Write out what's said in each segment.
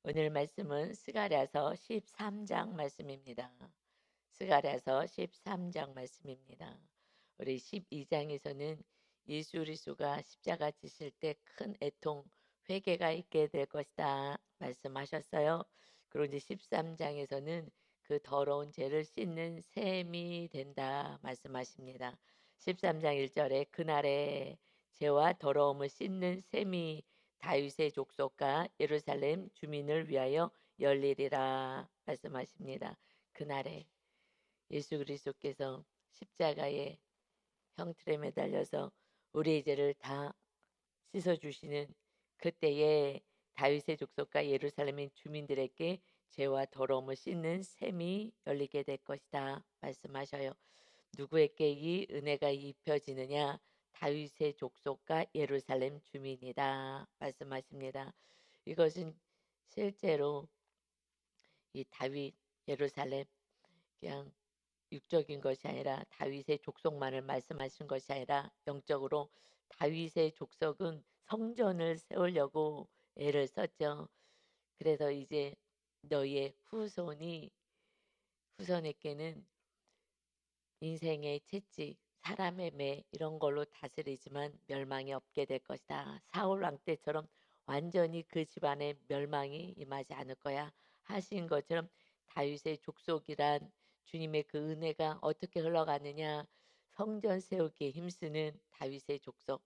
오늘 말씀은 스가랴서 13장 말씀입니다. 스가랴서 13장 말씀입니다. 우리 12장에서는 예수 그리스도가 십자가 지실 때 큰 애통 회개가 있게 될 것이다 말씀하셨어요. 그리고 이제 13장에서는 그 더러운 죄를 씻는 셈이 된다 말씀하십니다. 13장 1절에 그날에 죄와 더러움을 씻는 셈이 다윗의 족속과 예루살렘 주민을 위하여 열리리라 말씀하십니다. 그날에 예수 그리스도께서 십자가에 형틀에 매달려서 우리의 죄를 다 씻어 주시는 그때에 다윗의 족속과 예루살렘의 주민들에게 죄와 더러움을 씻는 셈이 열리게 될 것이다 말씀하셔요. 누구에게 이 은혜가 입혀지느냐? 다윗의 족속과 예루살렘 주민이다 말씀하십니다. 이것은 실제로 이 다윗 예루살렘 그냥 육적인 것이 아니라 다윗의 족속만을 말씀하신 것이 아니라 영적으로 다윗의 족속은 성전을 세우려고 애를 썼죠. 그래서 이제 너희의 후손에게는 인생의 채찍, 사람의 매 이런 걸로 다스리지만 멸망이 없게 될 것이다. 사울 왕 때처럼 완전히 그 집안에 멸망이 임하지 않을 거야 하신 것처럼 다윗의 족속이란 주님의 그 은혜가 어떻게 흘러가느냐. 성전 세우기에 힘쓰는 다윗의 족속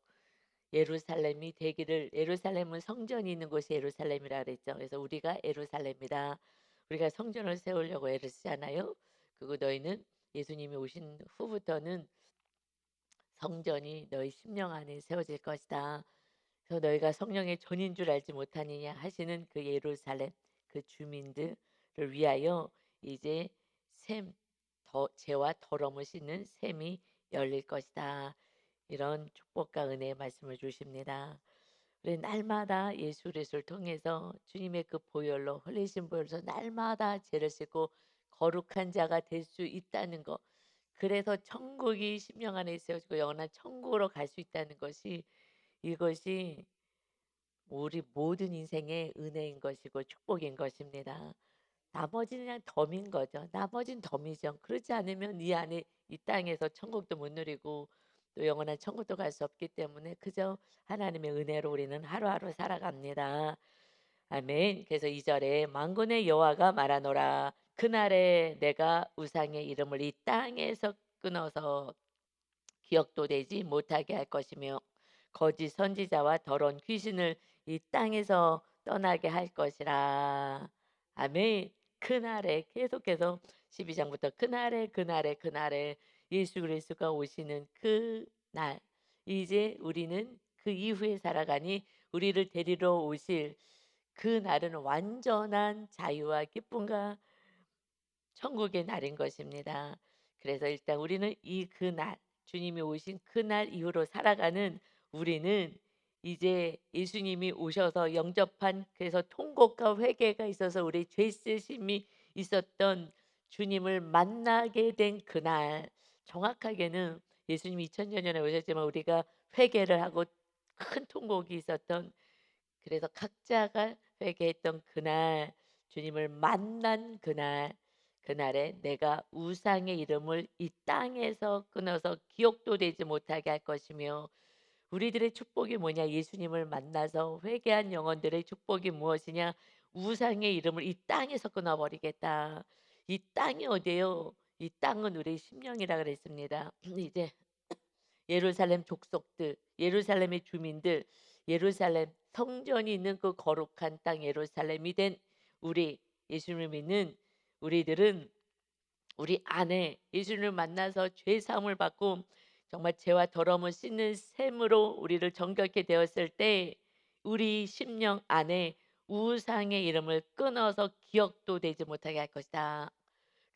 예루살렘이 되기를. 예루살렘은 성전이 있는 곳이 예루살렘이라 그랬죠. 그래서 우리가 예루살렘이다. 우리가 성전을 세우려고 애를 쓰잖아요. 그리고 너희는 예수님이 오신 후부터는 성전이 너희 심령 안에 세워질 것이다. 그래서 너희가 성령의 전인 줄 알지 못하느냐 하시는 그 예루살렘 그 주민들을 위하여 이제 죄와 더러움을 씻는 셈이 열릴 것이다. 이런 축복과 은혜의 말씀을 주십니다. 우리 날마다 예수 그리스도를 통해서 주님의 그 보혈로 흘리신 보혈로 날마다 죄를 씻고 거룩한 자가 될 수 있다는 것. 그래서 천국이 심령 안에 세워지고 영원한 천국으로 갈 수 있다는 것이 이것이 우리 모든 인생의 은혜인 것이고 축복인 것입니다. 나머지는 그냥 덤인 거죠. 나머지는 덤이죠. 그렇지 않으면 이 안에 이 땅에서 천국도 못 누리고 또 영원한 천국도 갈 수 없기 때문에 그저 하나님의 은혜로 우리는 하루하루 살아갑니다. 아멘. 그래서 2절에 만군의 여호와가 말하노라 그날에 내가 우상의 이름을 이 땅에서 끊어서 기억도 되지 못하게 할 것이며 거짓 선지자와 더러운 귀신을 이 땅에서 떠나게 할 것이라. 아멘. 그날에 계속해서 12장부터 그날에 예수 그리스도가 오시는 그날 이제 우리는 그 이후에 살아가니 우리를 데리러 오실 그 날은 완전한 자유와 기쁨과 천국의 날인 것입니다. 그래서 일단 우리는 이 그날 주님이 오신 그날 이후로 살아가는 우리는 이제 예수님이 오셔서 영접한 그래서 통곡과 회개가 있어서 우리 죄 쓰심이 있었던 주님을 만나게 된 그날 정확하게는 예수님이 2000년 전에 오셨지만 우리가 회개를 하고 큰 통곡이 있었던 그래서 각자가 회개했던 그날 주님을 만난 그날에 내가 우상의 이름을 이 땅에서 끊어서 기억도 되지 못하게 할 것이며 우리들의 축복이 뭐냐? 예수님을 만나서 회개한 영혼들의 축복이 무엇이냐? 우상의 이름을 이 땅에서 끊어버리겠다. 이 땅이 어디예요? 이 땅은 우리 심령이라 그랬습니다. 이제 예루살렘 족속들, 예루살렘의 주민들, 예루살렘 성전이 있는 그 거룩한 땅 예루살렘이 된 우리 예수님을 믿는 우리들은 우리 안에 예수님을 만나서 죄 사함을 받고 정말 죄와 더러움을 씻는 셈으로 우리를 정결케 되었을 때 우리 심령 안에 우상의 이름을 끊어서 기억도 되지 못하게 할 것이다.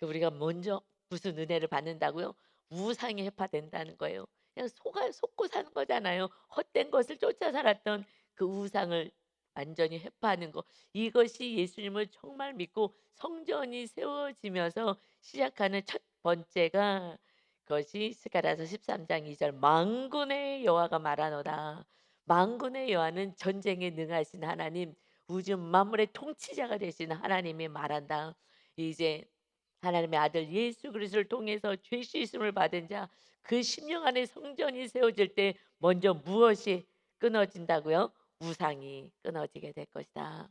우리가 먼저 무슨 은혜를 받는다고요? 우상이 회파된다는 거예요. 그냥 속고 사는 거잖아요. 헛된 것을 쫓아 살았던 그 우상을 완전히 회파하는 거. 이것이 예수님을 정말 믿고 성전이 세워지면서 시작하는 첫 번째가 그것이 스가랴서 13장 2절 만군의 여호와가 말하노라. 만군의 여호와는 전쟁에 능하신 하나님, 우주 만물의 통치자가 되신 하나님이 말한다. 이제 하나님의 아들 예수 그리스도를 통해서 죄 씻음을 받은 자, 그 심령 안에 성전이 세워질 때 먼저 무엇이 끊어진다고요? 우상이 끊어지게 될 것이다.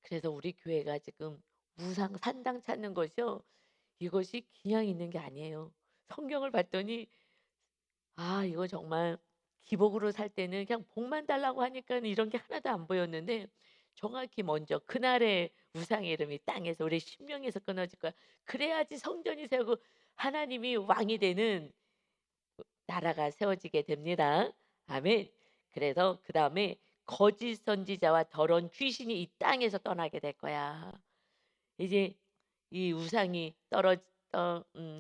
그래서 우리 교회가 지금 우상 산당 찾는 것이요, 이것이 그냥 있는 게 아니에요. 성경을 봤더니 이거 정말 기복으로 살 때는 그냥 복만 달라고 하니까 이런 게 하나도 안 보였는데, 정확히 먼저 그날의 우상의 이름이 땅에서 우리 심령에서 끊어질 거야. 그래야지 성전이 세우고 하나님이 왕이 되는 나라가 세워지게 됩니다. 아멘. 그래서 그다음에 거짓 선지자와 더러운 귀신이 이 땅에서 떠나게 될 거야. 이제 이 우상이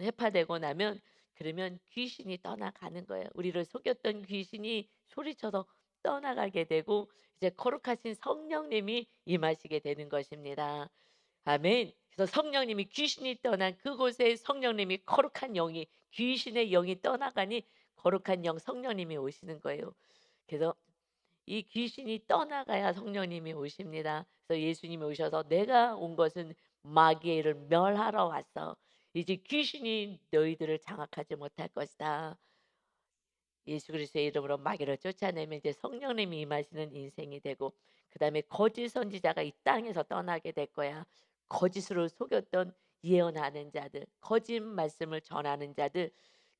해파되고 나면, 그러면 귀신이 떠나가는 거예요. 우리를 속였던 귀신이 소리쳐서 떠나가게 되고, 이제 거룩하신 성령님이 임하시게 되는 것입니다. 아멘. 그래서 성령님이, 귀신이 떠난 그곳에 성령님이, 거룩한 영이, 귀신의 영이 떠나가니 거룩한 영 성령님이 오시는 거예요. 그래서 이 귀신이 떠나가야 성령님이 오십니다. 그래서 예수님이 오셔서 내가 온 것은 마귀의 일을 멸하러 왔어. 이제 귀신이 너희들을 장악하지 못할 것이다. 예수 그리스도의 이름으로 마귀를 쫓아내면 이제 성령님이 임하시는 인생이 되고, 그다음에 거짓 선지자가 이 땅에서 떠나게 될 거야. 거짓으로 속였던 예언하는 자들, 거짓 말씀을 전하는 자들.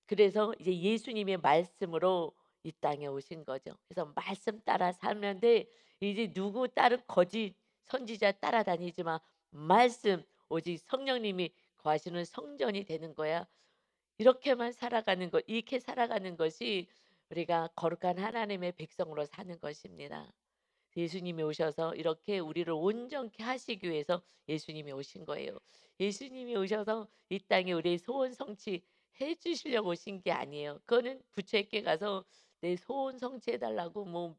그래서 이제 예수님의 말씀으로 이 땅에 오신 거죠. 그래서 말씀 따라 살면 돼. 이제 누구 다른 거짓 선지자 따라다니지 마. 말씀, 오직 성령님이 거하시는 성전이 되는 거야. 이렇게만 살아가는 것, 이렇게 살아가는 것이 우리가 거룩한 하나님의 백성으로 사는 것입니다. 예수님이 오셔서 이렇게 우리를 온전케 하시기 위해서 예수님이 오신 거예요. 예수님이 오셔서 이 땅에 우리의 소원 성취 해 주시려고 오신 게 아니에요. 그거는 부처에게 가서 내 소원 성취해 달라고 뭐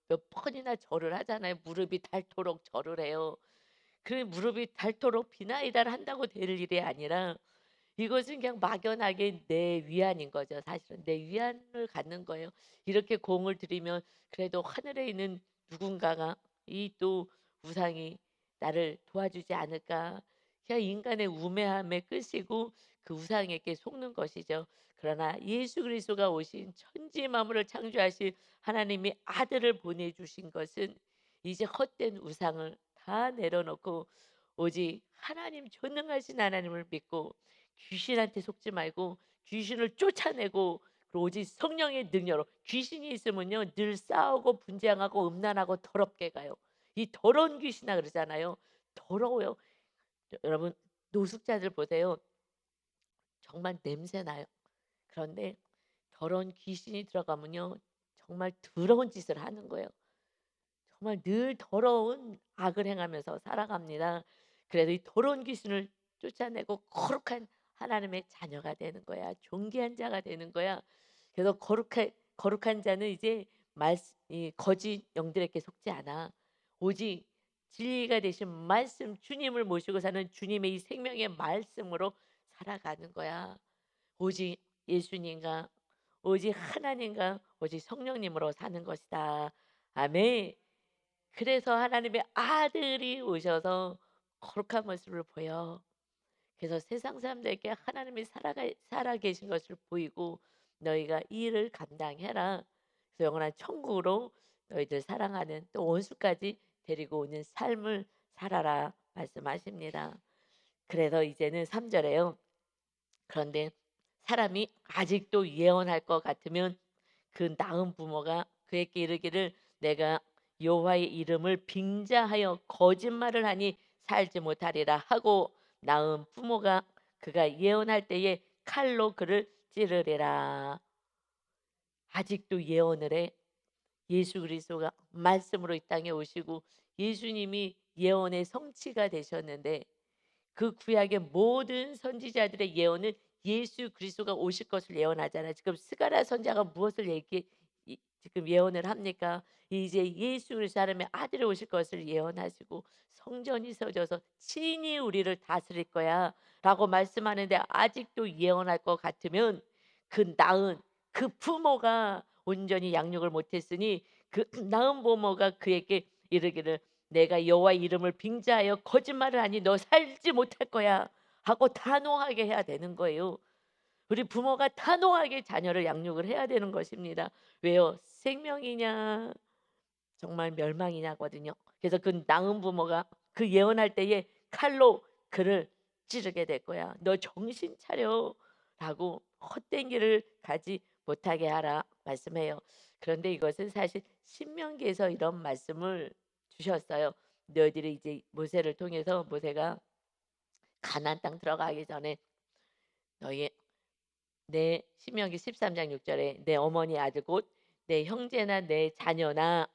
몇 번이나 절을 하잖아요. 무릎이 닳도록 절을 해요. 그 무릎이 닳도록 비나이다를 한다고 될 일이 아니라, 이것은 그냥 막연하게 내 위안인 거죠. 사실은 내 위안을 갖는 거예요. 이렇게 공을 들이면 그래도 하늘에 있는 누군가가, 이 또 우상이 나를 도와주지 않을까. 그냥 인간의 우매함에 끄시고 그 우상에게 속는 것이죠. 그러나 예수 그리스도가 오신 천지 만물을 창조하신 하나님이 아들을 보내주신 것은 이제 헛된 우상을 다 내려놓고 오직 하나님, 전능하신 하나님을 믿고 귀신한테 속지 말고 귀신을 쫓아내고, 그리고 오직 성령의 능력으로. 귀신이 있으면요 늘 싸우고 분쟁하고 음란하고 더럽게 가요. 이 더러운 귀신아 그러잖아요. 더러워요. 여러분, 노숙자들 보세요. 정말 냄새 나요. 그런데 더러운 귀신이 들어가면요 정말 더러운 짓을 하는 거예요. 정말 늘 더러운 악을 행하면서 살아갑니다. 그래서 이 더러운 귀신을 쫓아내고 거룩한 하나님의 자녀가 되는 거야. 존귀한 자가 되는 거야. 그래서 거룩한 자는 이제 이 거짓 영들에게 속지 않아. 오직 진리가 되신 말씀, 주님을 모시고 사는 주님의 이 생명의 말씀으로 살아가는 거야. 오직 예수님과, 오직 하나님과, 오직 성령님으로 사는 것이다. 아멘. 그래서 하나님의 아들이 오셔서 거룩한 모습을 보여. 그래서 세상 사람들에게 하나님이 살아 계신 것을 보이고, 너희가 이 일을 감당해라. 그래서 영원한 천국으로 너희들 사랑하는 또 원수까지 데리고 오는 삶을 살아라 말씀하십니다. 그래서 이제는 3절에요. 그런데 사람이 아직도 예언할 것 같으면 그 낳은 부모가 그에게 이르기를 내가 여호와의 이름을 빙자하여 거짓말을 하니 살지 못하리라 하고, 낳은 부모가 그가 예언할 때에 칼로 그를 찌르리라. 아직도 예언을 해. 예수 그리스도가 말씀으로 이 땅에 오시고 예수님이 예언의 성취가 되셨는데, 그 구약의 모든 선지자들의 예언은 예수 그리스도가 오실 것을 예언하잖아요. 지금 스가랴 선지자가 무엇을 지금 예언을 합니까? 이제 예수 그리스도 사람의 아들이 오실 것을 예언하시고 성전이 세워져서 친히 우리를 다스릴 거야라고 말씀하는데, 아직도 예언할 것 같으면 그 낳은 그 부모가 온전히 양육을 못했으니 그 낳은 부모가 그에게 이르기를 내가 여호와의 이름을 빙자하여 거짓말을 하니 너 살지 못할 거야 하고 단호하게 해야 되는 거예요. 우리 부모가 단호하게 자녀를 양육을 해야 되는 것입니다. 왜요? 생명이냐 정말 멸망이냐거든요. 그래서 그 낳은 부모가 그 예언할 때에 칼로 그를 찌르게 될 거야. "너 정신 차려."라고 헛된 길을 가지 못하게 하라 말씀해요. 그런데 이것은 사실 신명기에서 이런 말씀을 주셨어요. 너희들이 이제 모세를 통해서 모세가 가나안 땅 들어가기 전에 너희 내 신명기 13장 6 절에 "내 어머니 아들 곧 내 형제나 내 자녀나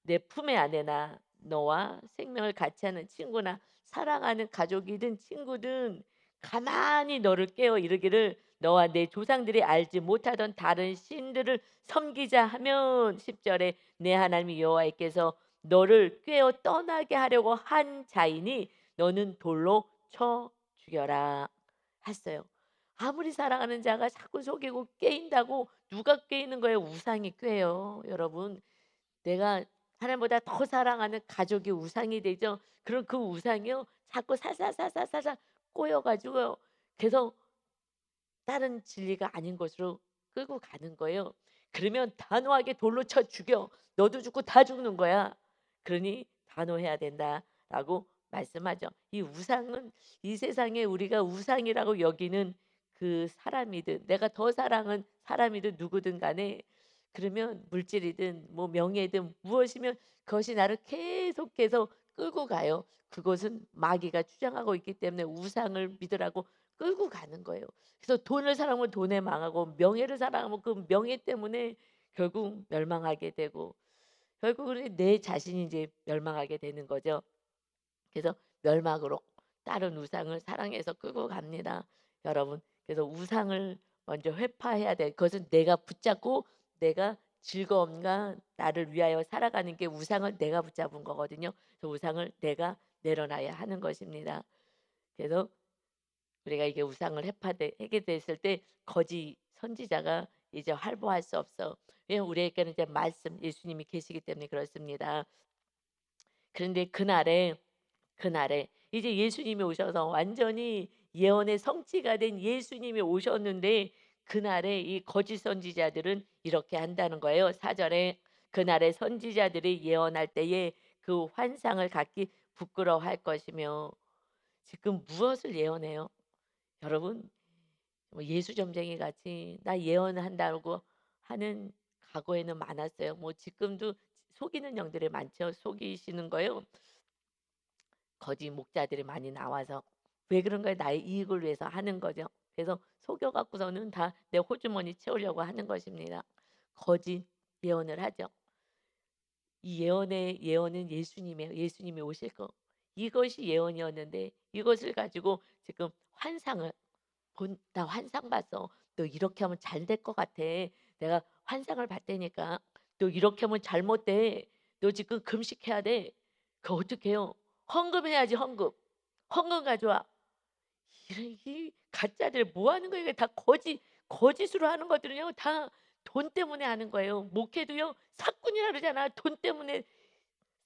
내 품의 아내나 너와 생명을 같이 하는 친구나 사랑하는 가족이든 친구든 가만히 너를 깨어 이르기를 너와 내 조상들이 알지 못하던 다른 신들을 섬기자 하면" 10 절에 "내 하나님 여호와께서 너를 꿰어 떠나게 하려고 한 자이니 너는 돌로 쳐 죽여라." 했어요. 아무리 사랑하는 자가 자꾸 속이고 깨인다고 누가 깨이는 거예요? 우상이 꿰요, 여러분. 내가 하나님보다 더 사랑하는 가족이 우상이 되죠. 그럼 그 우상이요 자꾸 살살살살살살 꼬여 가지고요. 계속 다른 진리가 아닌 것으로 끌고 가는 거예요. 그러면 단호하게 돌로 쳐 죽여. 너도 죽고 다 죽는 거야. 그러니 단호해야 된다라고 말씀하죠. 이 우상은 이 세상에 우리가 우상이라고 여기는 그 사람이든 내가 더 사랑하는 사람이든 누구든 간에 그러면 물질이든 뭐 명예든 무엇이면 그것이 나를 계속해서 끌고 가요. 그것은 마귀가 주장하고 있기 때문에 우상을 믿으라고 끌고 가는 거예요. 그래서 돈을 사랑하면 돈에 망하고 명예를 사랑하면 그 명예 때문에 결국 멸망하게 되고 결국은 내 자신이 이제 멸망하게 되는 거죠. 그래서 멸망으로 다른 우상을 사랑해서 끌고 갑니다. 여러분. 그래서 우상을 먼저 회파해야 돼. 그것은 내가 붙잡고 내가 즐거움과 나를 위하여 살아가는 게 우상을 내가 붙잡은 거거든요. 그 우상을 내가 내려놔야 하는 것입니다. 그래서 우리가 이게 우상을 하게 됐을 때 거짓 선지자가 이제 활보할 수 없어. 왜냐면 우리에게는 이제 말씀 예수님이 계시기 때문에 그렇습니다. 그런데 그날에 이제 예수님이 오셔서 완전히 예언의 성취가 된 예수님이 오셨는데 그날에 이 거짓 선지자들은 이렇게 한다는 거예요. 4 절에 그날에 선지자들이 예언할 때에 그 환상을 갖기 부끄러워할 것이며 지금 무엇을 예언해요? 여러분 뭐 예수점쟁이 같이 나 예언한다고 하는 과거에는 많았어요. 뭐 지금도 속이는 영들이 많죠. 속이시는 거요. 거짓 목자들이 많이 나와서 왜 그런 거예요? 나의 이익을 위해서 하는 거죠. 그래서 속여 갖고서는 다 내 호주머니 채우려고 하는 것입니다. 거짓 예언을 하죠. 이 예언의 예언은 예수님이에요. 예수님이 오실 거. 이것이 예언이었는데 이것을 가지고 지금 환상을 "나 환상 봤어. 너 이렇게 하면 잘 될 것 같아. 내가 환상을 봤다니까. 너 이렇게 하면 잘못돼. 너 지금 금식해야 돼." 그 어떻게 해요? 헌금해야지 헌금. 헌금 가져와. 이런 이 가짜들 뭐 하는 거예요? 이게 다 거짓으로 하는 것들은요 다 돈 때문에 하는 거예요. 목회도요 사꾼이라 그러잖아. 돈 때문에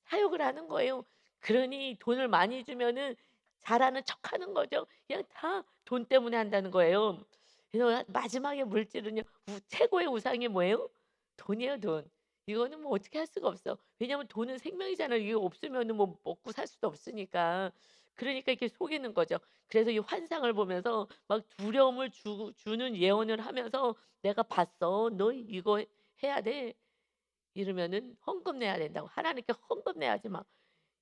사역을 하는 거예요. 그러니 돈을 많이 주면은 잘하는 척하는 거죠. 그냥 다 돈 때문에 한다는 거예요. 그래서 마지막에 물질은요. 최고의 우상이 뭐예요? 돈이에요, 돈. 이거는 뭐 어떻게 할 수가 없어. 왜냐하면 돈은 생명이잖아요. 이게 없으면은 뭐 먹고 살 수도 없으니까. 그러니까 이렇게 속이는 거죠. 그래서 이 환상을 보면서 막 두려움을 주는 예언을 하면서 "내가 봤어. 너 이거 해야 돼." 이러면은 헌금 내야 된다고. 하나님께 헌금 내야지 막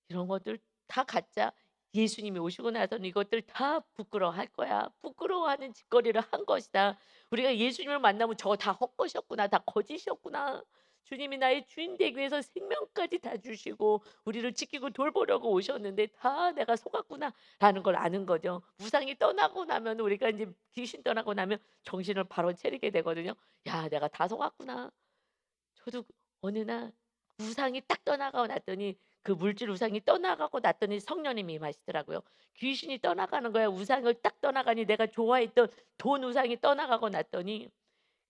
이런 것들 다 가짜. 예수님이 오시고 나서는 이것들 다 부끄러워할 거야. 부끄러워하는 짓거리를 한 것이다. 우리가 예수님을 만나면 저거 다 헛것이었구나. 다 거짓이었구나. 주님이 나의 주인 되기 위해서 생명까지 다 주시고 우리를 지키고 돌보려고 오셨는데 다 내가 속았구나라는 걸 아는 거죠. 우상이 떠나고 나면 우리가 이제 귀신 떠나고 나면 정신을 바로 차리게 되거든요. '야 내가 다 속았구나.' 저도 어느 날 우상이 딱 떠나가고 났더니 그 물질 우상이 떠나가고 났더니 성령님이 임하시더라고요. 귀신이 떠나가는 거야. 우상을 딱 떠나가니 내가 좋아했던 돈 우상이 떠나가고 났더니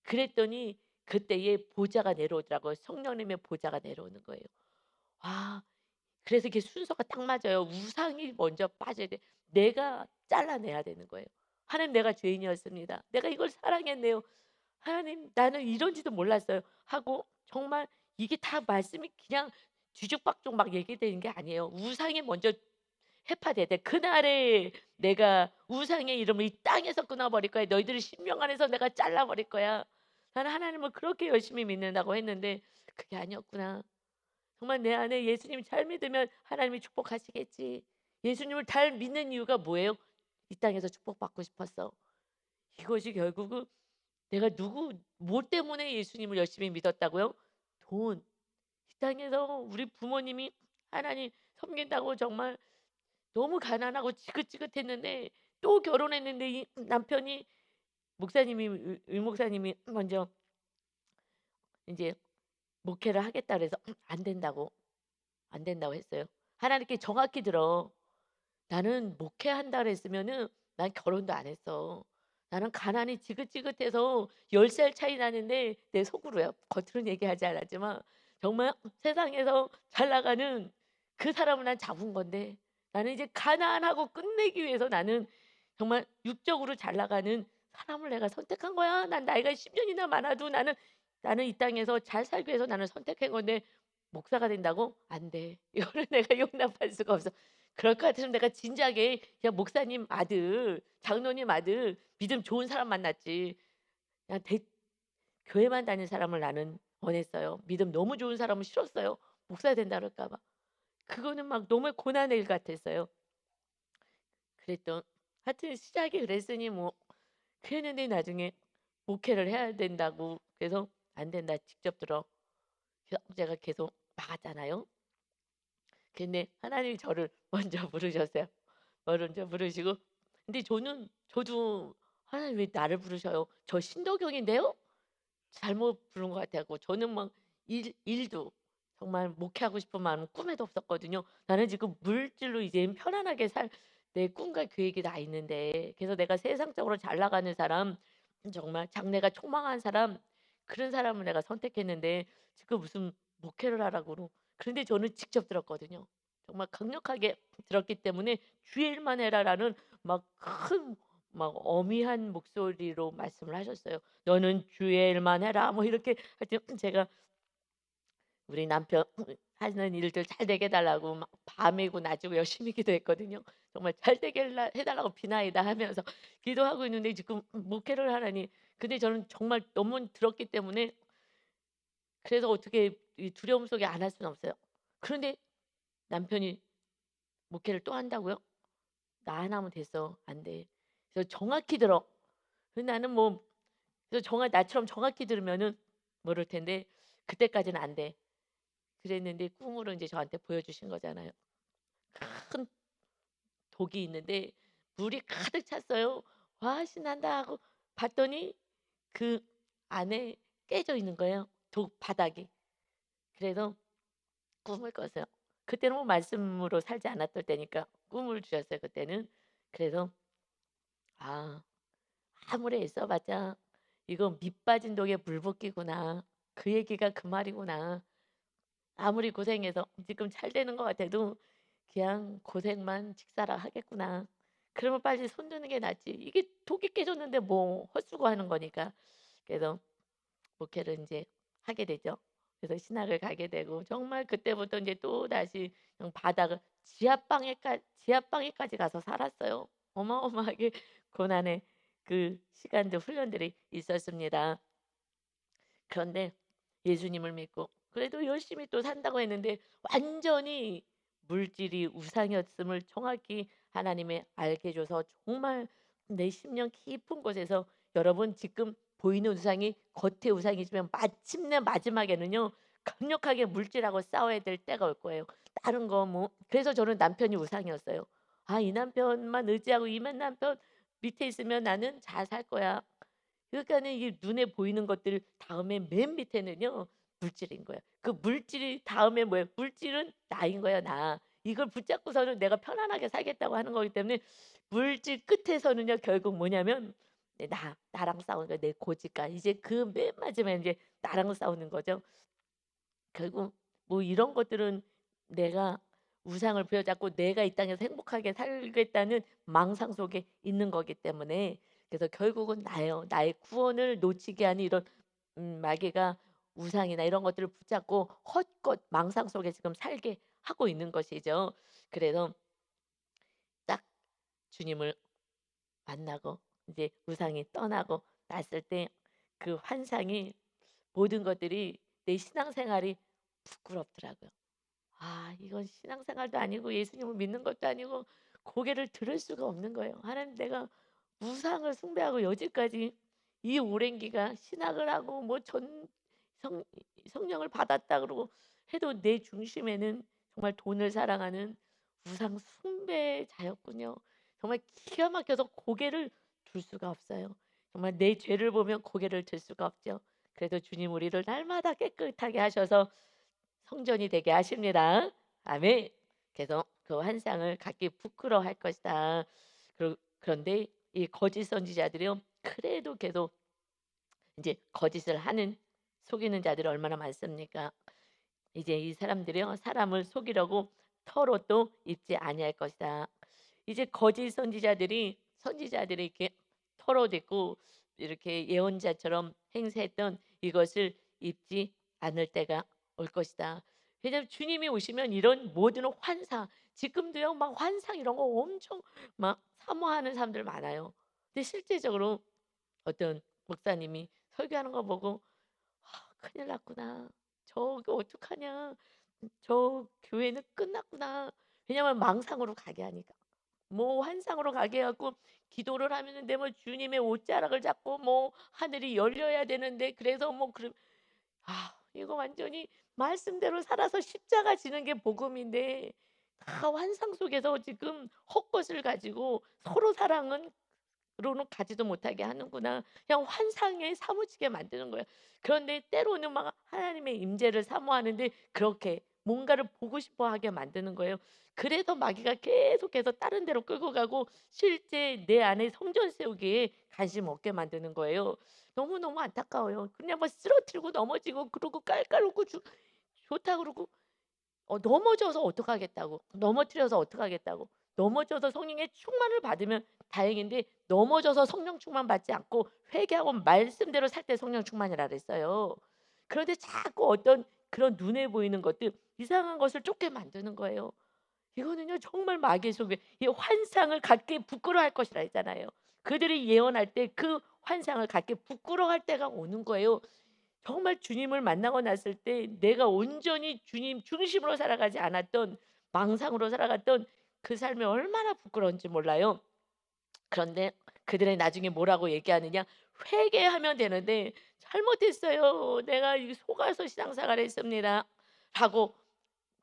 그랬더니 그때에 보좌가 내려오더라고요. 성령님의 보좌가 내려오는 거예요. 와 그래서 이게 순서가 딱 맞아요. 우상이 먼저 빠져야 돼. 내가 잘라내야 되는 거예요. 하나님 내가 죄인이었습니다. 내가 이걸 사랑했네요. 하나님 나는 이런지도 몰랐어요. 하고 정말 이게 다 말씀이 그냥 뒤죽박죽 막 얘기되는 게 아니에요. 우상이 먼저 해파돼야 돼. 그날에 내가 우상의 이름을 이 땅에서 끊어버릴 거야. 너희들의 심령 안에서 내가 잘라버릴 거야. 나는 하나님을 그렇게 열심히 믿는다고 했는데 그게 아니었구나. 정말 내 안에 예수님 잘 믿으면 하나님이 축복하시겠지. 예수님을 잘 믿는 이유가 뭐예요? 이 땅에서 축복받고 싶었어. 이것이 결국은 내가 뭐 때문에 예수님을 열심히 믿었다고요? 돈. 이 땅에서 우리 부모님이 하나님 섬긴다고 정말 너무 가난하고 지긋지긋했는데 또 결혼했는데 이 남편이 목사님이 목사님이 먼저 인제 목회를 하겠다 그래서 안 된다고, 안 된다고 했어요. 하나님께 정확히 들어. 나는 목회한다 그랬으면은 난 결혼도 안 했어. 나는 가난이 지긋지긋해서 10살 차이 나는데 내 속으로요. 겉으로는 얘기하지 않았지만 정말 세상에서 잘 나가는 그 사람을 난 잡은 건데 나는 이제 가난하고 끝내기 위해서 나는 정말 육적으로 잘 나가는 사람을 내가 선택한 거야. 난 나이가 10 년이나 많아도 나는 이 땅에서 잘 살기 위해서 나는 선택한 건데 목사가 된다고? 안 돼. 이거를 내가 용납할 수가 없어. 그럴 것 같으면 내가 진작에 그냥 목사님 아들, 장로님 아들 믿음 좋은 사람 만났지. 그냥 교회만 다니는 사람을 나는 원했어요. 믿음 너무 좋은 사람은 싫었어요. 목사 된다 그럴까 봐. 그거는 막 너무 고난의 일 같았어요. 그랬던 하여튼 시작이 그랬으니 뭐 그랬는데 나중에 목회를 해야 된다고 그래서 "안 된다. 직접 들어." 그래서 제가 계속 막았잖아요. 근데 하나님이 저를 먼저 부르셨어요. 먼저 부르시고 근데 저도 '하나님 왜 나를 부르셔요? 저 신도경인데요?' 잘못 부른 것 같아 갖고 저는 막 일도 정말 목회하고 싶은 마음은 꿈에도 없었거든요. 나는 지금 물질로 이제 편안하게 살 내 꿈과 계획이 다 있는데 그래서 내가 세상적으로 잘 나가는 사람 정말 장래가 촉망한 사람 그런 사람을 내가 선택했는데 지금 무슨 목회를 하라고 그런데 저는 직접 들었거든요. 정말 강력하게 들었기 때문에 "주의 일만 해라."라는 막 큰 막 어미한 목소리로 말씀을 하셨어요. "너는 주의 일만 해라." 뭐 이렇게 하여튼 제가 우리 남편 하는 일들 잘 되게 해 달라고 막 밤이고 낮이고 열심히 기도했거든요. 정말 "잘 되게 해 달라고 비나이다." 하면서 기도하고 있는데 지금 목회를 하라니 근데 저는 정말 너무 들었기 때문에 그래서 어떻게 이 두려움 속에 안 할 수는 없어요. 그런데 남편이 목회를 또 한다고요? "나 하나면 됐어." "안 돼." 그래서 정확히 들어. 근데 나는 뭐 그래서 나처럼 정확히 들으면은 모를 텐데 그때까지는 안 돼. 그랬는데 꿈으로 인제 저한테 보여주신 거잖아요. 큰 독이 있는데 물이 가득 찼어요. '와 신난다.' 하고 봤더니 그 안에 깨져 있는 거예요, 독 바닥이. 그래서 꿈을 꿨어요. 그때는 뭐 말씀으로 살지 않았을 때니까 꿈을 주셨어요 그때는. 그래서 '아 아무리 애써 봤자 이거 밑 빠진 독에 물 붓기구나. 그 얘기가 그 말이구나. 아무리 고생해서 지금 잘 되는 것 같아도 그냥 고생만 직사라 하겠구나. 그러면 빨리 손 드는 게 낫지. 이게 독이 깨졌는데 뭐 헛수고하는 거니까.' 그래서 목회를 인제 하게 되죠. 그래서 신학을 가게 되고 정말 그때부터 인제 또다시 그냥 바닥을 지하방에까지 가서 살았어요. 어마어마하게 고난의 그 시간들 훈련들이 있었습니다. 그런데 예수님을 믿고 그래도 열심히 또 산다고 했는데 완전히 물질이 우상이었음을 정확히 하나님이 알게 해 줘서 정말 내 심령 깊은 곳에서 여러분 지금 보이는 우상이 겉의 우상이지만 마침내 마지막에는요 강력하게 물질하고 싸워야 될 때가 올 거예요. 다른 거 뭐 그래서 저는 남편이 우상이었어요. '아 이 남편만 의지하고 이 남편 밑에 있으면 나는 잘 살 거야.' 그러니까는 이게 눈에 보이는 것들 다음에 맨 밑에는요 물질인 거예요. 그 물질이 다음에 뭐예요? 물질은 나인 거예요, 나. 이걸 붙잡고서는 내가 편안하게 살겠다고 하는 거기 때문에 물질 끝에서는요 결국 뭐냐면 나랑 싸우는 거예요. 내 고집과 이제 그 맨 마지막에 인제 나랑 싸우는 거죠. 결국 뭐 이런 것들은 내가 우상을 부여잡고 내가 이 땅에서 행복하게 살겠다는 망상 속에 있는 거기 때문에, 그래서 결국은 나예요. 나의 구원을 놓치게 하는 이런 마귀가 우상이나 이런 것들을 붙잡고 헛것 망상 속에 지금 살게 하고 있는 것이죠. 그래서 딱 주님을 만나고 이제 우상이 떠나고 났을 때 그 환상이, 모든 것들이, 내 신앙생활이 부끄럽더라고요. 아, 이건 신앙생활도 아니고 예수님을 믿는 것도 아니고 고개를 들을 수가 없는 거예요. 하나님, 내가 우상을 숭배하고 여지까지 이 오랜 기간 신학을 하고 뭐 전 성 성령을 받았다 그러고 해도 내 중심에는 정말 돈을 사랑하는 우상 숭배자였군요. 정말 기가 막혀서 고개를 들 수가 없어요. 정말 내 죄를 보면 고개를 들 수가 없죠. 그래도 주님 우리를 날마다 깨끗하게 하셔서 성전이 되게 하십니다. 아멘. 그래서 그 환상을 갖기 부끄러워할 것이다. 그런데 이 거짓 선지자들이요, 그래도 계속 이제 거짓을 하는, 속이는 자들이 얼마나 많습니까? 이제 이 사람들이요, 사람을 속이려고 털옷도 입지 아니할 것이다. 이제 거짓 선지자들이 이렇게 털옷 입고 이렇게 예언자처럼 행세했던 이것을 입지 않을 때가 올 것이다. 왜냐하면 주님이 오시면 이런 모든 환상, 지금도요 막 환상 이런 거 엄청 막 사모하는 사람들 많아요. 근데 실제적으로 어떤 목사님이 설교하는 거 보고 '아, 큰일 났구나. 저거 어떡하냐. 저 교회는 끝났구나.' 왜냐하면 망상으로 가게 하니까. 뭐 환상으로 가게 해 갖고 기도를 하면은 뭐 주님의 옷자락을 잡고 뭐 하늘이 열려야 되는데, 그래서 뭐 이거 완전히 말씀대로 살아서 십자가 지는 게 복음인데, 다 환상 속에서 지금 헛것을 가지고 서로 사랑은 로는 가지도 못하게 하는구나. 그냥 환상에 사무치게 만드는 거예요. 그런데 때로는 막 하나님의 임재를 사모하는데 그렇게 뭔가를 보고 싶어 하게 만드는 거예요. 그래서 마귀가 계속해서 다른 데로 끌고 가고 실제 내 안에 성전 세우기에 관심 없게 만드는 거예요. 너무너무 안타까워요. 그냥 막 쓰러뜨리고 넘어지고 그러고 깔깔 웃고 좋다 그러고 넘어져서 어떡하겠다고. 넘어뜨려서 어떡하겠다고. 넘어져서 성령의 충만을 받으면 다행인데, 넘어져서 성령 충만 받지 않고 회개하고 말씀대로 살 때 성령 충만이라 그랬어요. 그런데 자꾸 어떤 그런 눈에 보이는 것들, 이상한 것을 쫓게 만드는 거예요. 이거는요 정말 마귀의 속에, 이 환상을 갖기 부끄러워할 것이라 했잖아요. 그들이 예언할 때 그 환상을 갖기 부끄러워할 때가 오는 거예요. 정말 주님을 만나고 났을 때 내가 온전히 주님 중심으로 살아가지 않았던, 망상으로 살아갔던 그 삶이 얼마나 부끄러운지 몰라요. 그런데 그들이 나중에 뭐라고 얘기하느냐? 회개하면 되는데 "잘못했어요. 내가 이 속아서 신앙생활을 했습니다." 라고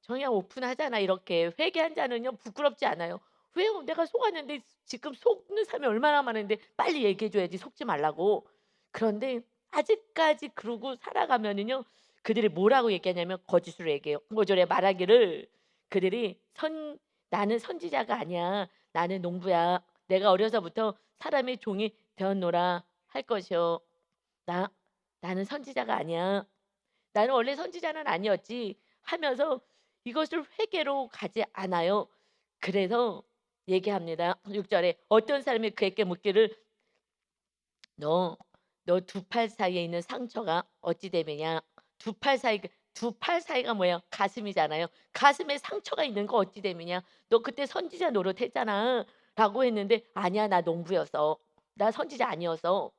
그냥 오픈하잖아. 이렇게 회개한 자는요 부끄럽지 않아요. 왜요? 내가 속았는데, 지금 속는 사람이 얼마나 많은데 빨리 얘기해 줘야지, 속지 말라고. 그런데 아직까지 그러고 살아가면은요, 그들이 뭐라고 얘기하냐면 거짓으로 얘기해요. 5 절에 말하기를, 그들이 "나는 선지자가 아니야. 나는 농부야. 내가 어려서부터 사람의 종이 되었노라." 할 것이요. "나 나는 선지자가 아니야. 나는 원래 선지자는 아니었지." 하면서 이것을 회개로 가지 않아요. 그래서 얘기합니다. 6 절에 어떤 사람이 그에게 묻기를 "너 두 팔 사이에 있는 상처가 어찌 됨이냐?" 두 팔 사이가 뭐예요? 가슴이잖아요. "가슴에 상처가 있는 거 어찌 됨이냐? 너 그때 선지자 노릇했잖아." 라고 했는데 "아니야. 나 농부였어. 나 선지자 아니었어."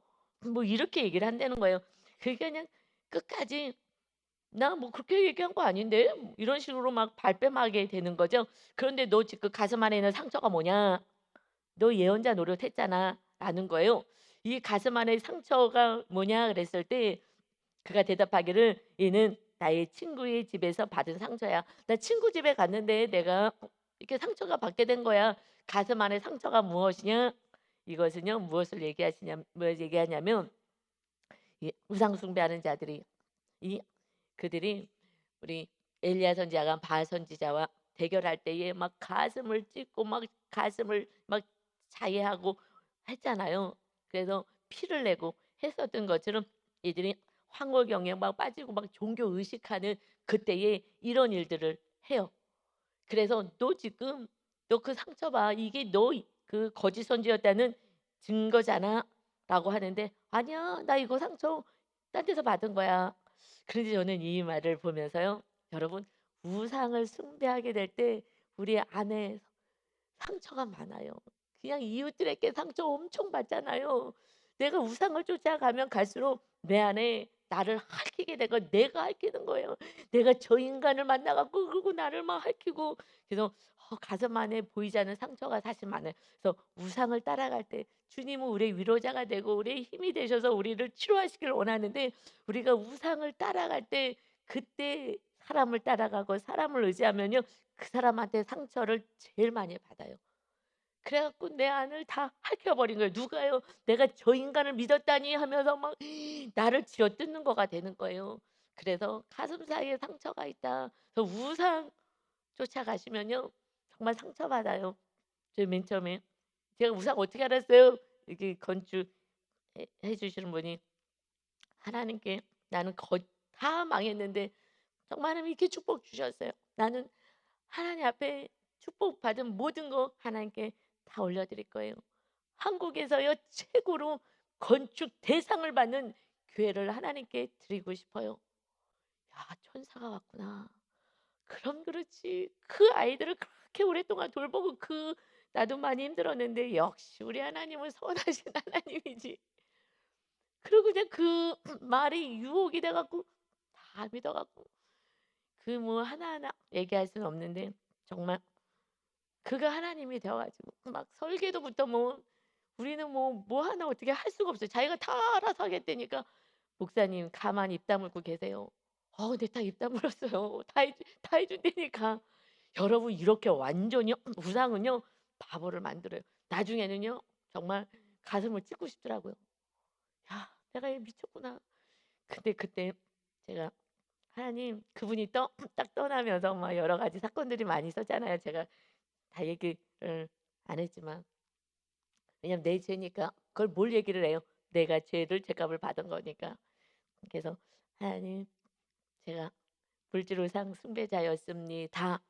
뭐 이렇게 얘기를 한다는 거예요. 그게 그냥 끝까지 "나 뭐 그렇게 얘기한 거 아닌데?" 뭐 이런 식으로 막 발뺌하게 되는 거죠. "그런데 너 지금 가슴 안에 있는 상처가 뭐냐? 너 예언자 노릇했잖아." 라는 거예요. 이 가슴 안에 상처가 뭐냐 그랬을 때 그가 대답하기를 "이는 나의 친구의 집에서 받은 상처야. 나 친구 집에 갔는데 내가 이렇게 상처가 받게 된 거야." 가슴 안에 상처가 무엇이냐? 이것은요 무엇을 얘기하냐면, 이 우상 숭배하는 자들이, 이 그들이 우리 엘리야 선지자가 바알 선지자와 대결할 때에 막 가슴을 찢고 막 가슴을 막 자해하고 했잖아요. 그래서 피를 내고 했었던 것처럼 이들이 황홀경에 막 빠지고 막 종교 의식하는 그때에 이런 일들을 해요. 그래서 "너 지금 너 그 상처 봐. 이게 너 그 거짓 선지였다는 증거잖아."라고 하는데 "아니야. 나 이거 상처 딴 데서 받은 거야." 그런데 저는 이 말을 보면서요. 여러분, 우상을 숭배하게 될 때 우리 안에 상처가 많아요. 그냥 이웃들에게 상처 엄청 받잖아요. 내가 우상을 쫓아가면 갈수록 내 안에 나를 핥히게 되고 내가 핥히는 거예요. 내가 저 인간을 만나 갖고 그리고 나를 막 핥히고 그래서 가슴 안에 보이지 않는 상처가 사실 많아요. 그래서 우상을 따라갈 때 주님은 우리의 위로자가 되고 우리의 힘이 되셔서 우리를 치료하시길 원하는데 우리가 우상을 따라갈 때 그때 사람을 따라가고 사람을 의지하면요. 그 사람한테 상처를 제일 많이 받아요. 그래 갖고 내 안을 다 핥혀 버린 거예요. 누가요? '내가 저 인간을 믿었다니.' 하면서 막 나를 쥐어뜯는 거가 되는 거예요. 그래서 가슴 사이에 상처가 있다. 그래서 우상 쫓아가시면요. 정말 상처받아요. 저 맨 처음에 제가 우상 어떻게 알았어요? 이렇게 건축 해 주시는 분이 하나님께 나는 다 망했는데 정말 하나님이 이렇게 축복 주셨어요. 나는 하나님 앞에 축복받은 모든 거 하나님께 다 올려드릴 거예요. 한국에서요 최고로 건축 대상을 받는 교회를 하나님께 드리고 싶어요. 야, 천사가 왔구나. 그럼 그렇지. 그 아이들을 그렇게 오랫동안 돌보고 나도 많이 힘들었는데 역시 우리 하나님은 선하신 하나님이지. 그리고 그냥 그 말이 유혹이 돼 갖고 다 믿어 갖고 그 뭐 하나하나 얘기할 수는 없는데 정말 그가 하나님이 되어 가지고 막 설계도부터 뭐 우리는 뭐 하나 어떻게 할 수가 없어요. 자기가 다 알아서 하겠다니까 목사님 가만히 입 다물고 계세요. 근데 다 입 다물었어요. 다 해 준다니까. 여러분 이렇게 완전히 우상은요 바보를 만들어요. 나중에는요 정말 가슴을 찢고 싶더라고요. '야 내가 얘 미쳤구나.' 근데 그때 제가 하나님 그분이 딱 떠나면서 막 여러 가지 사건들이 많이 있었잖아요. 제가 다 얘기를 안 했지만 왜냐면 내 죄니까 그걸 뭘 얘기를 해요. 내가 죄를 죄값을 받은 거니까. 그래서 "하나님 제가 물질 우상 숭배자였습니다."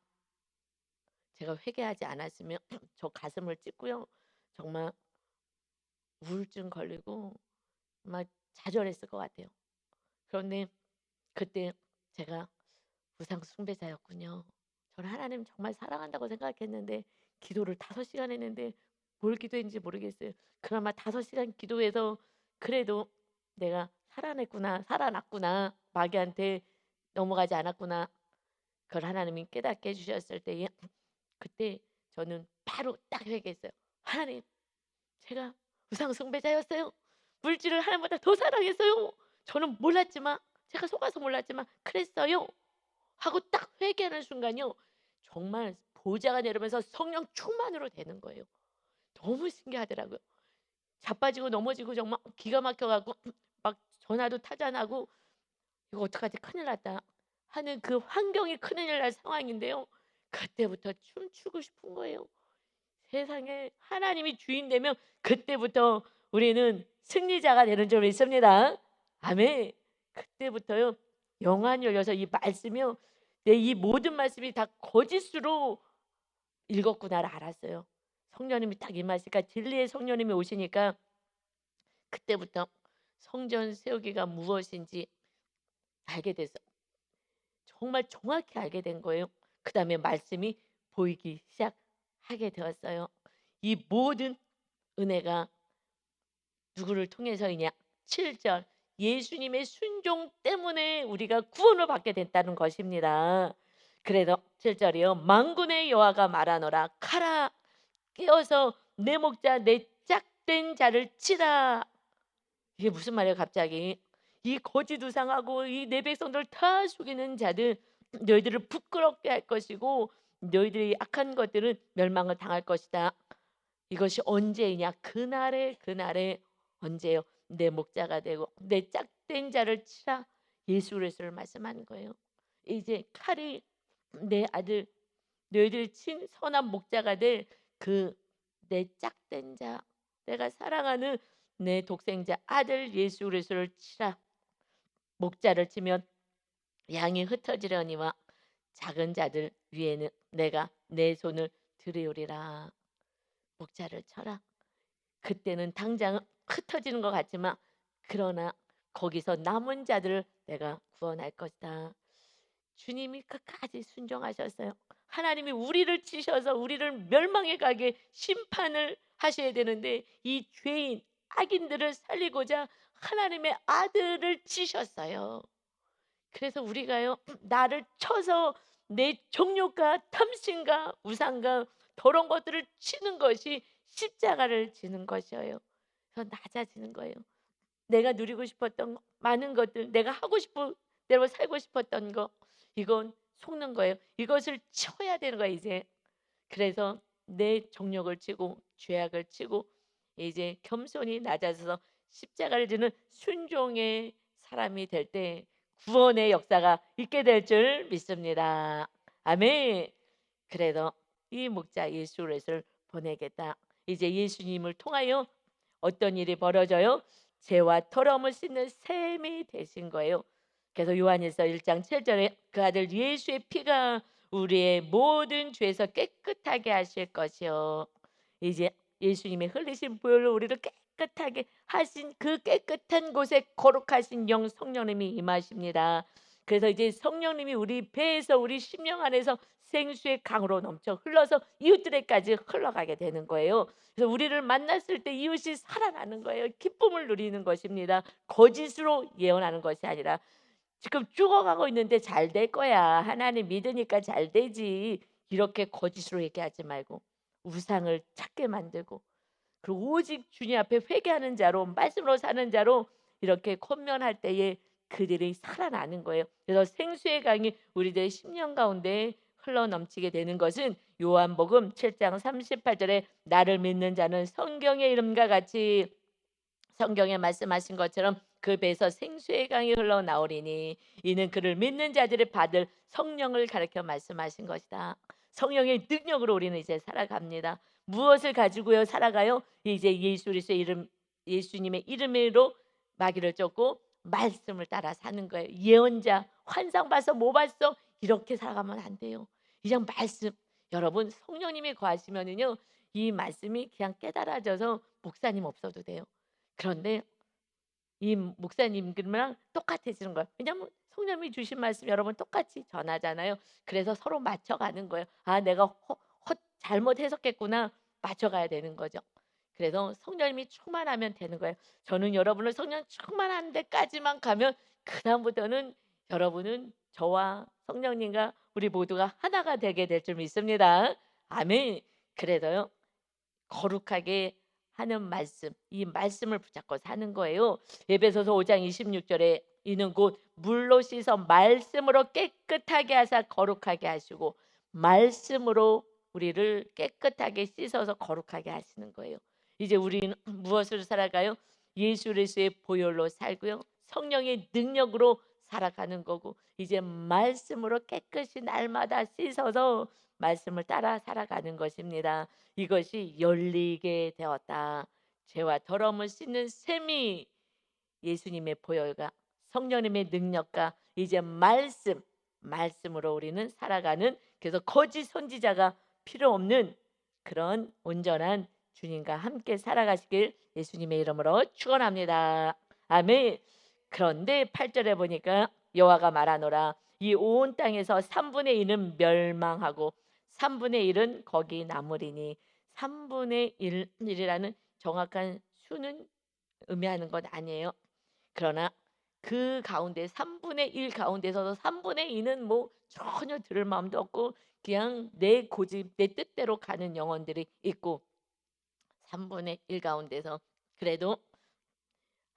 제가 회개하지 않았으면 저 가슴을 찢고요. 정말 우울증 걸리고 정말 좌절했을 것 같아요. 그런데 그때 제가 우상 숭배자였군요. 저는 하나님 정말 사랑한다고 생각했는데 기도를 5시간 했는데 뭘 기도했는지 모르겠어요. 그나마 5시간 기도해서 그래도 '내가 살아냈구나. 살아났구나. 마귀한테 넘어가지 않았구나.' 그걸 하나님이 깨닫게 해 주셨을 때에 그때 저는 바로 딱 회개했어요. '하나님 제가 우상 숭배자였어요. 물질을 하나님보다 더 사랑했어요. 저는 몰랐지만 제가 속아서 몰랐지만 그랬어요.' 하고 딱 회개하는 순간요. 정말 보좌가 내려오면서 성령 충만으로 되는 거예요. 너무 신기하더라고요. 자빠지고 넘어지고 정말 기가 막혀 갖고 막 전화도 타잔하고 '이거 어떡하지? 큰일 났다.' 하는 그 환경이 큰일 날 상황인데요. 그때부터 춤추고 싶은 거예요. 세상에 하나님이 주인 되면 그때부터 우리는 승리자가 되는 줄 믿습니다. 아멘. 그때부터요. 영안이 열려서 이 말씀이요. 내 이 모든 말씀이 다 거짓으로 읽었구나를 알았어요. 성령님이 딱 임하시니까 진리의 성령님이 오시니까 그때부터 성전 세우기가 무엇인지 알게 돼서 정말 정확히 알게 된 거예요. 그다음에 말씀이 보이기 시작하게 되었어요. 이 모든 은혜가 누구를 통해서이냐? 7절 절 예수님의 순종 때문에 우리가 구원을 받게 됐다는 것입니다. 그래서 7절 절이요. 만군의 여호와가 말하노라 가라 깨어서 내 목자 내 짝된 자를 치라. 이게 무슨 말이에요 갑자기. 이 거짓 우상하고 이 내 백성들 다 속이는 자들 너희들을 부끄럽게 할 것이고 너희들이 악한 것들은 멸망을 당할 것이다. 이것이 언제이냐? 그날에 언제요? 내 목자가 되고 내 짝된 자를 치라. 예수 그리스도를 말씀하는 거예요. 이제 칼이 내 아들 너희들 친 선한 목자가 될 그 내 짝된 자 내가 사랑하는 내 독생자 아들 예수 그리스도를 치라. 목자를 치면 양이 흩어지려니와 작은 자들 위에는 내가 내 손을 들이오리라. 목자를 쳐라. 그때는 당장 흩어지는 것 같지만 그러나 거기서 남은 자들을 내가 구원할 것이다. 주님이 끝까지 순종하셨어요. 하나님이 우리를 치셔서 우리를 멸망에 가게 심판을 하셔야 되는데 이 죄인 악인들을 살리고자 하나님의 아들을 치셨어요. 그래서 우리가요 나를 쳐서 내 정욕과 탐심과 우상과 더러운 것들을 치는 것이 십자가를 지는 것이에요. 그래서 낮아지는 거예요. 내가 누리고 싶었던 많은 것들, 내가 하고 싶은 대로 살고 싶었던 거, 이건 속는 거예요. 이것을 쳐야 되는 거예요 이제. 그래서 내 정욕을 치고 죄악을 치고 이제 겸손히 낮아져서 십자가를 지는 순종의 사람이 될 때 구원의 역사가 있게 될 줄 믿습니다. 아멘. 그래도 이 목자 예수 그리스도를 보내겠다. 이제 예수님을 통하여 어떤 일이 벌어져요? 죄와 더러움을 씻는 셈이 되신 거예요. 그래서 요한일서 1장 7절에 그 아들 예수의 피가 우리의 모든 죄에서 깨끗하게 하실 것이요. 이제 예수님의 흘리신 보혈로 우리를 깨끗하게 하신 그 깨끗한 곳에 거룩하신 영 성령님이 임하십니다. 그래서 이제 성령님이 우리 배에서 우리 심령 안에서 생수의 강으로 넘쳐 흘러서 이웃들에까지 흘러가게 되는 거예요. 그래서 우리를 만났을 때 이웃이 살아나는 거예요. 기쁨을 누리는 것입니다. 거짓으로 예언하는 것이 아니라 지금 죽어가고 있는데 잘 될 거야. 하나님 믿으니까 잘 되지. 이렇게 거짓으로 얘기하지 말고 우상을 찾게 만들고 그리고 오직 주님 앞에 회개하는 자로 말씀으로 사는 자로 이렇게 권면할 때에 그들이 살아나는 거예요. 그래서 생수의 강이 우리들의 심령 가운데 흘러넘치게 되는 것은 요한복음 7장 38절에 나를 믿는 자는 성경의 이름과 같이 성경에 말씀하신 것처럼 그 배에서 생수의 강이 흘러나오리니 이는 그를 믿는 자들이 받을 성령을 가리켜 말씀하신 것이다. 성령의 능력으로 우리는 이제 살아갑니다. 무엇을 가지고요 살아가요? 이제 예수 그리스도의 이름, 예수님의 이름으로 마귀를 쫓고 말씀을 따라 사는 거예요. 예언자 환상 봐서 뭐 봤어? 이렇게 살아가면 안 돼요. 그냥 말씀. 여러분 성령님이 거하시면은요 이 말씀이 그냥 깨달아져서 목사님 없어도 돼요. 그런데 이 목사님들이랑 똑같아지는 거예요. 왜냐하면 성령님이 주신 말씀 여러분 똑같이 전하잖아요. 그래서 서로 맞춰가는 거예요. 아 내가 잘못 해석했구나. 맞춰가야 되는 거죠. 그래서 성령님이 충만하면 되는 거예요. 저는 여러분을 성령 충만한 데까지만 가면 그다음부터는 여러분은 저와 성령님과 우리 모두가 하나가 되게 될 줄 믿습니다. 아멘. 그래도요. 거룩하게 하는 말씀, 이 말씀을 붙잡고 사는 거예요. 에베소서 5장 26절에 이는 곧 물로 씻어 말씀으로 깨끗하게 하사 거룩하게 하시고 말씀으로 우리를 깨끗하게 씻어서 거룩하게 하시는 거예요. 이제 우리는 무엇으로 살아가요? 예수 그리스도의 보혈로 살고요. 성령의 능력으로 살아가는 거고 이제 말씀으로 깨끗이 날마다 씻어서 말씀을 따라 살아가는 것입니다. 이것이 열리게 되었다. 죄와 더러움을 씻는 셈이 예수님의 보혈과 성령님의 능력과 이제 말씀으로 우리는 살아가는 그래서 거짓 선지자가 필요 없는 그런 온전한 주님과 함께 살아가시길 예수님의 이름으로 축원합니다. 아멘. 그런데 8절에 보니까 여호와가 말하노라 이 온 땅에서 3분의 1은 멸망하고 3분의 1은 거기 남으리니 3분의 1이라는 정확한 수는 의미하는 것 아니에요. 그러나 그 가운데 3분의 1 가운데서도 3분의 2는 뭐 전혀 들을 마음도 없고 그냥 내 고집 내 뜻대로 가는 영혼들이 있고 3분의 1 가운데서 그래도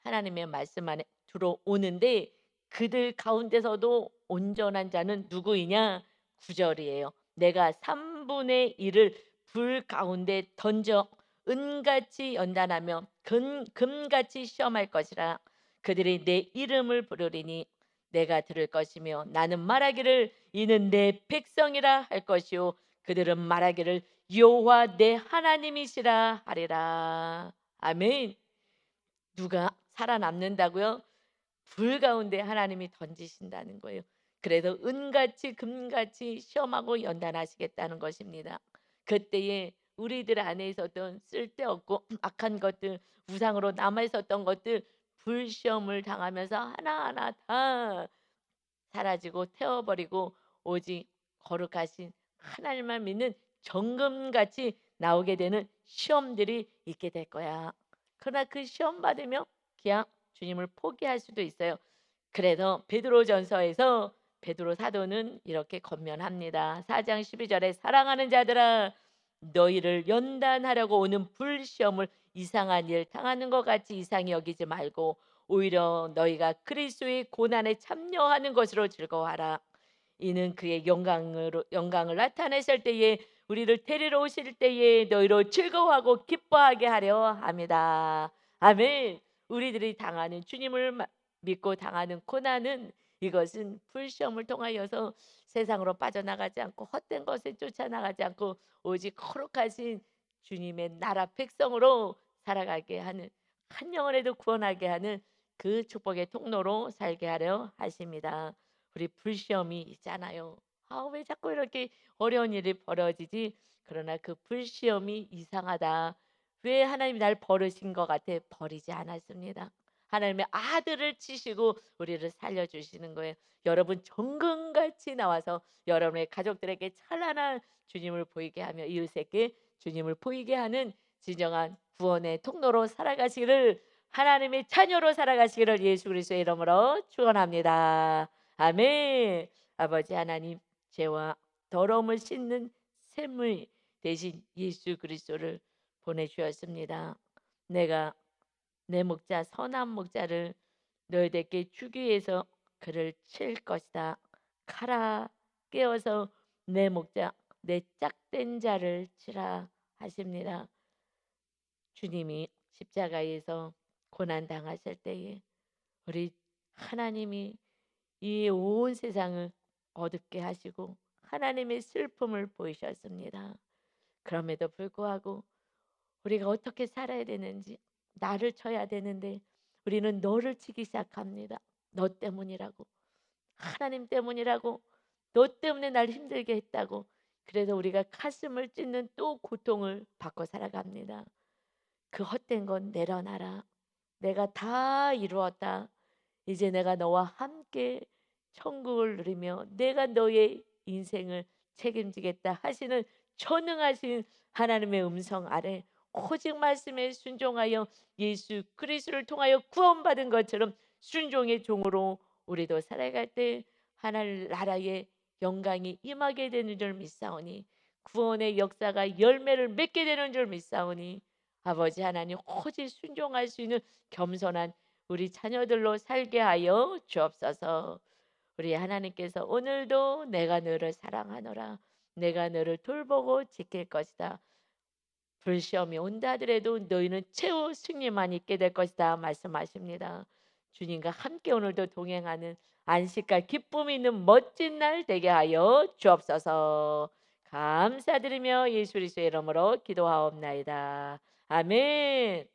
하나님의 말씀 안에 들어오는데 그들 가운데서도 온전한 자는 누구이냐? 9절이에요. 내가 3분의 1을 불 가운데 던져 은같이 연단하며 금같이 시험할 것이라 그들이 내 이름을 부르리니 내가 들을 것이며 나는 말하기를 이는 내 백성이라 할 것이요 그들은 말하기를 여호와 내 하나님이시라 하리라. 아멘. 누가 살아남는다고요? 불 가운데 하나님이 던지신다는 거예요. 그래서 은같이 금같이 시험하고 연단하시겠다는 것입니다. 그때에 우리들 안에 있었던 쓸데없고 악한 것들, 우상으로 남아 있었던 것들, 불시험을 당하면서 하나하나 다 사라지고 태워버리고 오직 거룩하신 하나님만 믿는 정금같이 나오게 되는 시험들이 있게 될 거야. 그러나 그 시험 받으며 그냥 주님을 포기할 수도 있어요. 그래서 베드로전서에서 베드로 사도는 이렇게 권면합니다. 4장 12절에 사랑하는 자들아, 너희를 연단하려고 오는 불시험을 이상한 일 당하는 것 같이 이상히 여기지 말고 오히려 너희가 그리스도의 고난에 참여하는 것으로 즐거워하라. 이는 그의 영광을 나타내실 때에 우리를 데리러 오실 때에 너희로 즐거워하고 기뻐하게 하려 합니다. 아멘. 우리들이 당하는 주님을 믿고 당하는 고난은 이것은 불시험을 통하여서 세상으로 빠져나가지 않고 헛된 것에 쫓아나가지 않고 오직 거룩하신 주님의 나라 백성으로 살아가게 하는, 한 영혼에도 구원하게 하는 그 축복의 통로로 살게 하려 하십니다. 우리 불시험이 있잖아요. 왜 자꾸 이렇게 어려운 일이 벌어지지? 그러나 그 불시험이 이상하다. 왜 하나님이 날 버리신 것 같아? 버리지 않았습니다. 하나님의 아들을 치시고 우리를 살려주시는 거예요. 여러분 정금같이 나와서 여러분의 가족들에게 찬란한 주님을 보이게 하며 이웃에게 주님을 보이게 하는 진정한 구원의 통로로 살아가시기를, 하나님의 자녀로 살아가시기를 예수 그리스도의 이름으로 축원합니다. 아멘. 아버지 하나님, 죄와 더러움을 씻는 샘물 대신 예수 그리스도를 보내주었습니다. 내가 내 목자 선한 목자를 너희들께 주기 위해서 그를 칠 것이다. 가라, 깨어서 내 목자 내 짝된 자를 치라 하십니다. 주님이 십자가에서 고난 당하실 때에 우리 하나님이 이 온 세상을 어둡게 하시고 하나님의 슬픔을 보이셨습니다. 그럼에도 불구하고 우리가 어떻게 살아야 되는지, 나를 쳐야 되는데 우리는 너를 치기 시작합니다. 너 때문이라고, 하나님 때문이라고, 너 때문에 날 힘들게 했다고. 그래서 우리가 가슴을 찢는 또 고통을 받고 살아갑니다. 그 헛된 건 내려놔라. 내가 다 이루었다. 이제 내가 너와 함께 천국을 누리며 내가 너의 인생을 책임지겠다 하시는 전능하신 하나님의 음성 아래 오직 말씀에 순종하여 예수 그리스도를 통하여 구원받은 것처럼 순종의 종으로 우리도 살아갈 때 하나님 나라의 영광이 임하게 되는 줄 믿사오니, 구원의 역사가 열매를 맺게 되는 줄 믿사오니, 아버지 하나님 오직 순종할 수 있는 겸손한 우리 자녀들로 살게 하여 주옵소서. 우리 하나님께서 오늘도 내가 너를 사랑하노라, 내가 너를 돌보고 지킬 것이다, 불시험이 온다 하더라도 너희는 최후 승리만 있게 될 것이다 말씀하십니다. 주님과 함께 오늘도 동행하는 안식과 기쁨이 있는 멋진 날 되게 하여 주옵소서. 감사드리며 예수 그리스도의 이름으로 기도하옵나이다. 아멘.